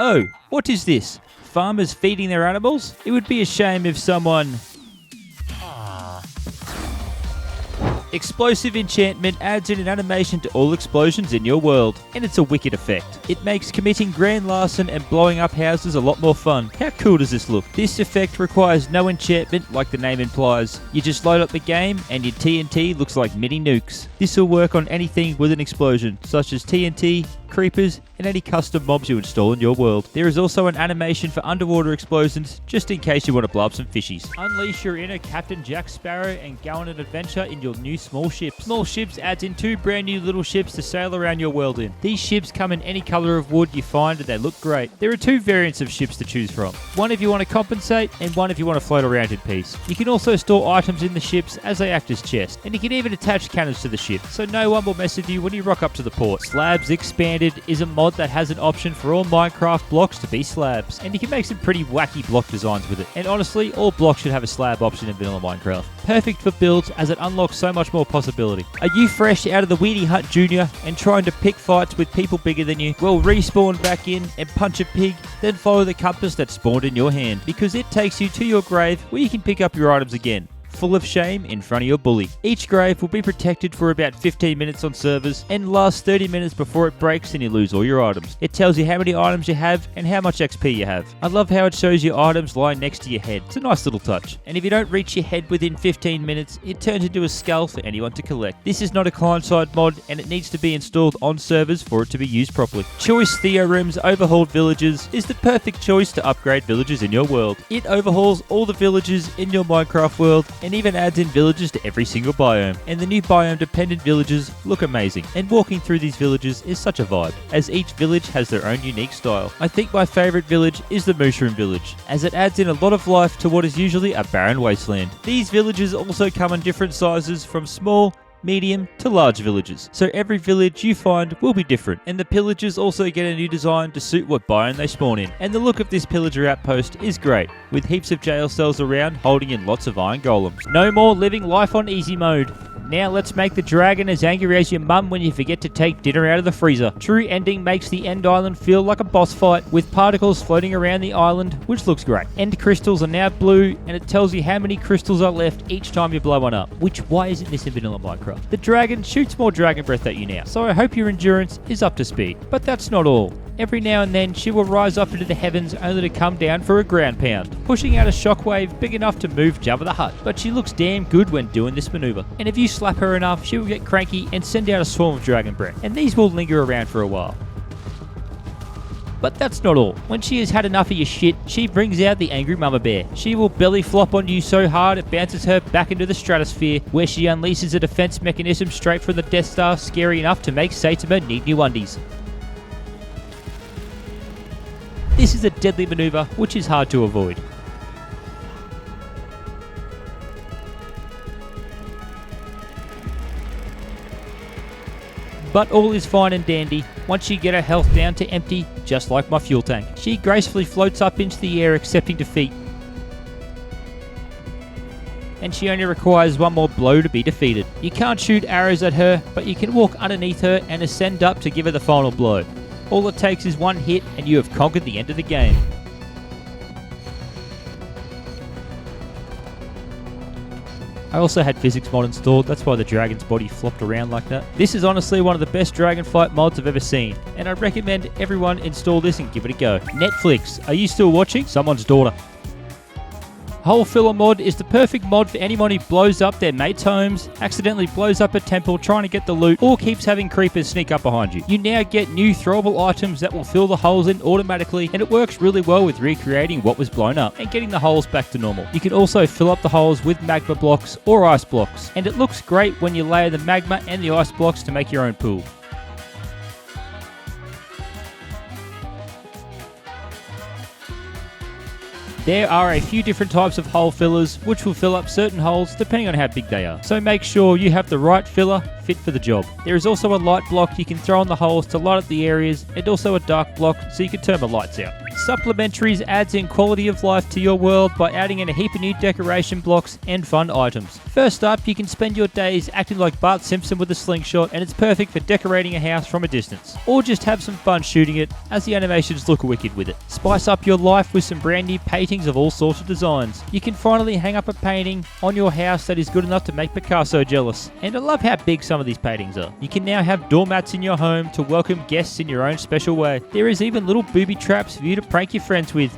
Oh, what is this? Farmers feeding their animals? It would be a shame if someone... Explosive enchantment adds in an animation to all explosions in your world, and it's a wicked effect. It makes committing grand larceny and blowing up houses a lot more fun. How cool does this look? This effect requires no enchantment like the name implies. You just load up the game and your TNT looks like mini nukes. This will work on anything with an explosion, such as TNT, creepers, and any custom mobs you install in your world. There is also an animation for underwater explosions, just in case you want to blow up some fishies. Unleash your inner Captain Jack Sparrow and go on an adventure in your new small ships. Small ships adds in 2 brand new little ships to sail around your world in. These ships come in any color of wood you find and they look great. There are 2 variants of ships to choose from. One if you want to compensate and one if you want to float around in peace. You can also store items in the ships as they act as chests, and you can even attach cannons to the ship, so no one will mess with you when you rock up to the port. Slabs Expanded is a mod that has an option for all Minecraft blocks to be slabs, and you can make some pretty wacky block designs with it. And honestly, all blocks should have a slab option in vanilla Minecraft. Perfect for builds as it unlocks so much more possibility. Are you fresh out of the Weedy Hut Junior and trying to pick fights with people bigger than you? Well, respawn back in and punch a pig, then follow the compass that spawned in your hand, because it takes you to your grave where you can pick up your items again, full of shame in front of your bully. Each grave will be protected for about 15 minutes on servers and lasts 30 minutes before it breaks and you lose all your items. It tells you how many items you have and how much XP you have. I love how it shows your items lying next to your head. It's a nice little touch. And if you don't reach your head within 15 minutes, it turns into a skull for anyone to collect. This is not a client-side mod and it needs to be installed on servers for it to be used properly. Choice Theorems Overhauled Villages is the perfect choice to upgrade villages in your world. It overhauls all the villages in your Minecraft world and even adds in villages to every single biome. And the new biome-dependent villages look amazing. And walking through these villages is such a vibe, as each village has their own unique style. I think my favourite village is the Mushroom Village, as it adds in a lot of life to what is usually a barren wasteland. These villages also come in different sizes, from small, medium to large villages, so every village you find will be different, and the pillagers also get a new design to suit what biome they spawn in. And the look of this pillager outpost is great, with heaps of jail cells around holding in lots of iron golems. No more living life on easy mode. Now let's make the dragon as angry as your mum when you forget to take dinner out of the freezer. True Ending makes the end island feel like a boss fight, with particles floating around the island, which looks great. End crystals are now blue, and it tells you how many crystals are left each time you blow one up, which why isn't this in vanilla Minecraft? The dragon shoots more dragon breath at you now, so I hope your endurance is up to speed. But that's not all. Every now and then, she will rise up into the heavens only to come down for a ground pound, pushing out a shockwave big enough to move Jabba the Hutt. But she looks damn good when doing this maneuver. And if you slap her enough, she will get cranky and send out a swarm of dragon breath. And these will linger around for a while. But that's not all. When she has had enough of your shit, she brings out the angry mama bear. She will belly flop on you so hard it bounces her back into the stratosphere, where she unleashes a defense mechanism straight from the Death Star, scary enough to make Saitama need new undies. This is a deadly maneuver, which is hard to avoid. But all is fine and dandy once you get her health down to empty, just like my fuel tank. She gracefully floats up into the air, accepting defeat. And she only requires one more blow to be defeated. You can't shoot arrows at her, but you can walk underneath her and ascend up to give her the final blow. All it takes is one hit and you have conquered the end of the game. I also had physics mod installed, that's why the dragon's body flopped around like that. This is honestly one of the best dragonflight mods I've ever seen, and I recommend everyone install this and give it a go. Netflix, are you still watching? Someone's daughter. Hole Filler mod is the perfect mod for anyone who blows up their mates' homes, accidentally blows up a temple trying to get the loot, or keeps having creepers sneak up behind you. You now get new throwable items that will fill the holes in automatically, and it works really well with recreating what was blown up and getting the holes back to normal. You can also fill up the holes with magma blocks or ice blocks, and it looks great when you layer the magma and the ice blocks to make your own pool. There are a few different types of hole fillers which will fill up certain holes depending on how big they are. So make sure you have the right filler fit for the job. There is also a light block you can throw on the holes to light up the areas, and also a dark block so you can turn the lights out. Supplementaries adds in quality of life to your world by adding in a heap of new decoration blocks and fun items. First up, you can spend your days acting like Bart Simpson with a slingshot, and it's perfect for decorating a house from a distance. Or just have some fun shooting it, as the animations look wicked with it. Spice up your life with some brand new paintings of all sorts of designs. You can finally hang up a painting on your house that is good enough to make Picasso jealous. And I love how big some of these paintings are. You can now have doormats in your home to welcome guests in your own special way. There is even little booby traps for you to prank your friends with.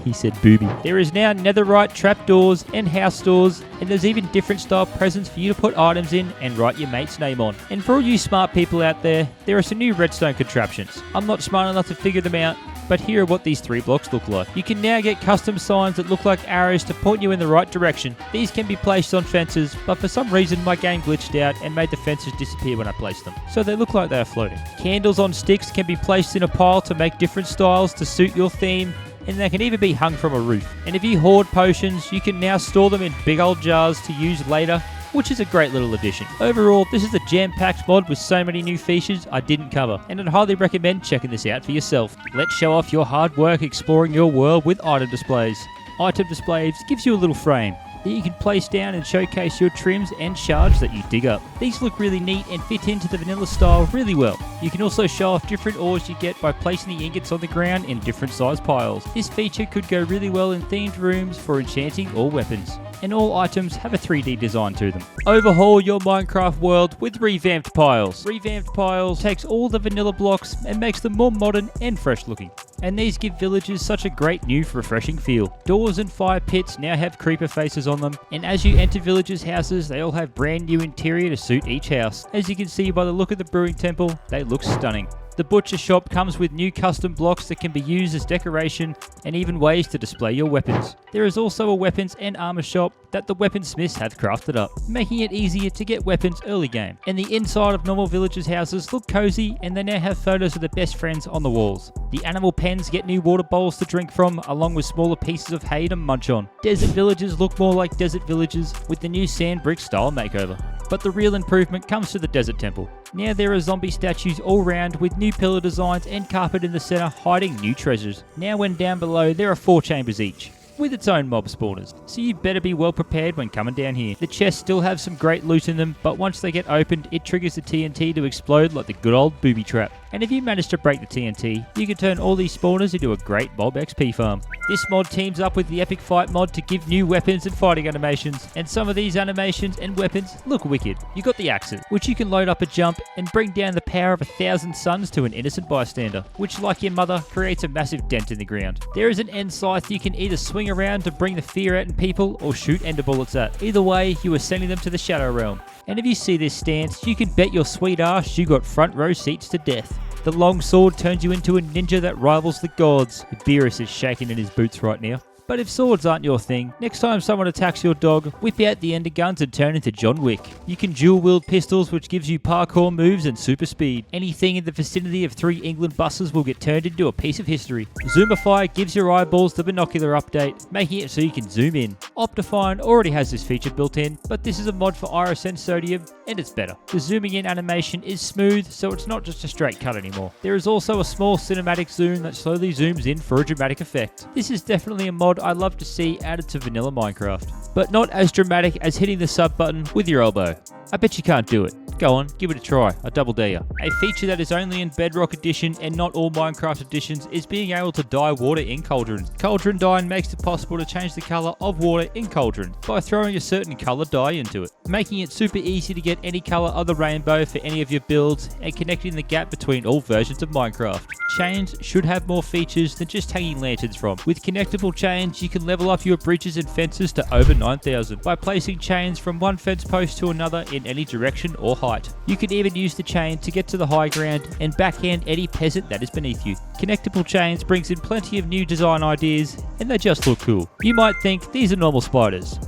He said booby. There is now netherite trapdoors and house doors, and there's even different style presents for you to put items in and write your mate's name on. And for all you smart people out there are some new redstone contraptions. I'm not smart enough to figure them out, but here are what these 3 blocks look like. You can now get custom signs that look like arrows to point you in the right direction. These can be placed on fences, but for some reason my game glitched out and made the fences disappear when I placed them, so they look like they are floating. Candles on sticks can be placed in a pile to make different styles to suit your theme, and they can even be hung from a roof. And if you hoard potions, you can now store them in big old jars to use later, which is a great little addition. Overall, this is a jam-packed mod with so many new features I didn't cover, and I'd highly recommend checking this out for yourself. Let's show off your hard work exploring your world with item displays. Item displays gives you a little frame that you can place down and showcase your trims and shards that you dig up. These look really neat and fit into the vanilla style really well. You can also show off different ores you get by placing the ingots on the ground in different size piles. This feature could go really well in themed rooms for enchanting or weapons. And all items have a 3D design to them. Overhaul your Minecraft world with Revamped Piles. Revamped Piles takes all the vanilla blocks and makes them more modern and fresh looking. And these give villages such a great new refreshing feel. Doors and fire pits now have creeper faces on them, and as you enter villagers' houses, they all have brand new interior to suit each house. As you can see by the look of the brewing temple, they look stunning. The butcher shop comes with new custom blocks that can be used as decoration and even ways to display your weapons. There is also a weapons and armor shop that the weaponsmiths have crafted up, making it easier to get weapons early game. And the inside of normal villagers' houses look cozy, and they now have photos of their best friends on the walls. The animal pens get new water bowls to drink from, along with smaller pieces of hay to munch on. Desert villages look more like desert villages with the new sand brick style makeover. But the real improvement comes to the desert temple. Now there are zombie statues all around with new pillar designs and carpet in the center hiding new treasures. Now when down below there are 4 chambers each, with its own mob spawners, so you better be well prepared when coming down here. The chests still have some great loot in them, but once they get opened, it triggers the TNT to explode like the good old booby trap. And if you manage to break the TNT, you can turn all these spawners into a great mob XP farm. This mod teams up with the Epic Fight mod to give new weapons and fighting animations, and some of these animations and weapons look wicked. You got the axes, which you can load up a jump and bring down the power of 1,000 suns to an innocent bystander, which like your mother creates a massive dent in the ground. There is an end scythe you can either swing around to bring the fear out in people or shoot ender bullets at. Either way, you are sending them to the Shadow Realm. And if you see this stance, you can bet your sweet ass you got front row seats to death. The long sword turns you into a ninja that rivals the gods. Beerus is shaking in his boots right now. But if swords aren't your thing, next time someone attacks your dog, whip out the ender guns and turn into John Wick. You can dual-wield pistols, which gives you parkour moves and super speed. Anything in the vicinity of 3 England buses will get turned into a piece of history. Zoomify gives your eyeballs the binocular update, making it so you can zoom in. Optifine already has this feature built in, but this is a mod for iris and sodium, and it's better. The zooming in animation is smooth, so it's not just a straight cut anymore. There is also a small cinematic zoom that slowly zooms in for a dramatic effect. This is definitely a mod I'd love to see added to vanilla Minecraft, but not as dramatic as hitting the sub button with your elbow. I bet you can't do it. Go on, give it a try, I double dare you. A feature that is only in Bedrock Edition and not all Minecraft editions is being able to dye water in Cauldron. Cauldron Dyeing makes it possible to change the colour of water in Cauldron by throwing a certain colour dye into it, making it super easy to get any colour of the rainbow for any of your builds and connecting the gap between all versions of Minecraft. Chains should have more features than just hanging lanterns from. With Connectable Chains, you can level up your bridges and fences to over 9,000 by placing chains from one fence post to another in any direction or height. You can even use the chain to get to the high ground and backhand any peasant that is beneath you. Connectable Chains brings in plenty of new design ideas, and they just look cool. You might think these are normal spiders,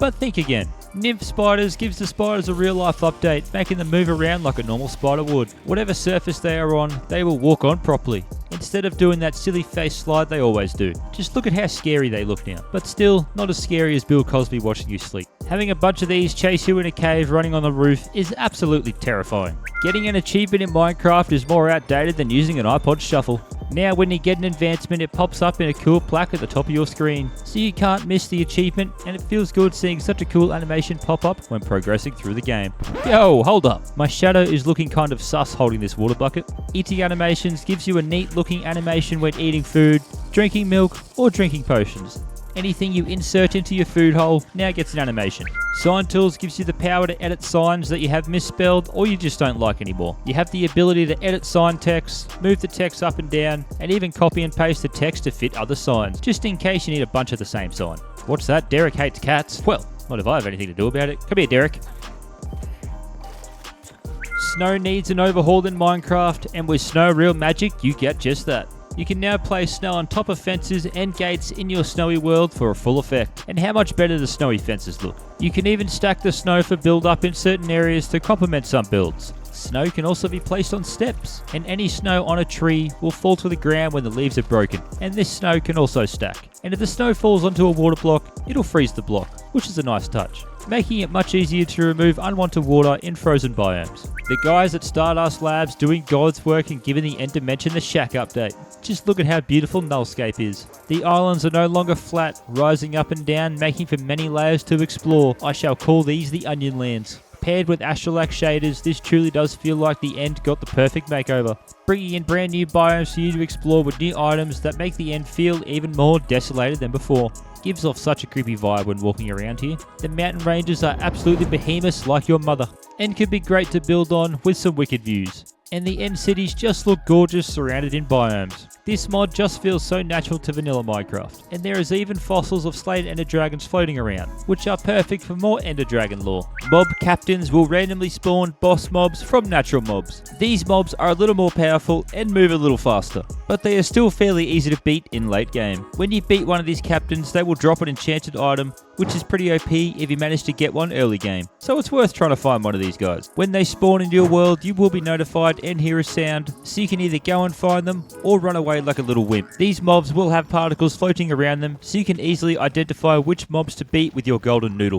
but think again. Nyf Spiders gives the spiders a real life update, making them move around like a normal spider would. Whatever surface they are on, they will walk on properly, instead of doing that silly face slide they always do. Just look at how scary they look now, but still not as scary as Bill Cosby watching you sleep. Having a bunch of these chase you in a cave running on the roof is absolutely terrifying. Getting an achievement in Minecraft is more outdated than using an iPod Shuffle. Now when you get an advancement, it pops up in a cool plaque at the top of your screen, so you can't miss the achievement, and it feels good seeing such a cool animation pop up when progressing through the game. Yo, hold up. My shadow is looking kind of sus holding this water bucket. Eating animations gives you a neat looking animation when eating food, drinking milk, or drinking potions. Anything you insert into your food hole now gets an animation. Sign Tools gives you the power to edit signs that you have misspelled or you just don't like anymore. You have the ability to edit sign text, move the text up and down, and even copy and paste the text to fit other signs, just in case you need a bunch of the same sign. What's that? Derek hates cats? Well, not if I have anything to do about it. Come here, Derek. Snow needs an overhaul in Minecraft, and with Snow Real Magic, you get just that. You can now place snow on top of fences and gates in your snowy world for a full effect. And how much better the snowy fences look. You can even stack the snow for build up in certain areas to complement some builds. Snow can also be placed on steps, and any snow on a tree will fall to the ground when the leaves are broken, and this snow can also stack. And if the snow falls onto a water block, it'll freeze the block, which is a nice touch, making it much easier to remove unwanted water in frozen biomes. The guys at Stardust Labs doing God's work and giving the End Dimension the Shack update. Just look at how beautiful Nullscape is. The islands are no longer flat, rising up and down, making for many layers to explore. I shall call these the Onion Lands. Paired with Astralex shaders, this truly does feel like the End got the perfect makeover, bringing in brand new biomes for you to explore with new items that make the End feel even more desolated than before. Gives off such a creepy vibe when walking around here. The mountain ranges are absolutely behemoths like your mother, and could be great to build on with some wicked views. And the End cities just look gorgeous surrounded in biomes. This mod just feels so natural to vanilla Minecraft, and there is even fossils of slain ender dragons floating around, which are perfect for more ender dragon lore. Mob captains will randomly spawn boss mobs from natural mobs. These mobs are a little more powerful and move a little faster, but they are still fairly easy to beat in late game. When you beat one of these captains, they will drop an enchanted item, which is pretty OP if you manage to get one early game, so it's worth trying to find one of these guys. When they spawn into your world, you will be notified and hear a sound, so you can either go and find them or run away like a little wimp. These mobs will have particles floating around them, so you can easily identify which mobs to beat with your golden noodle.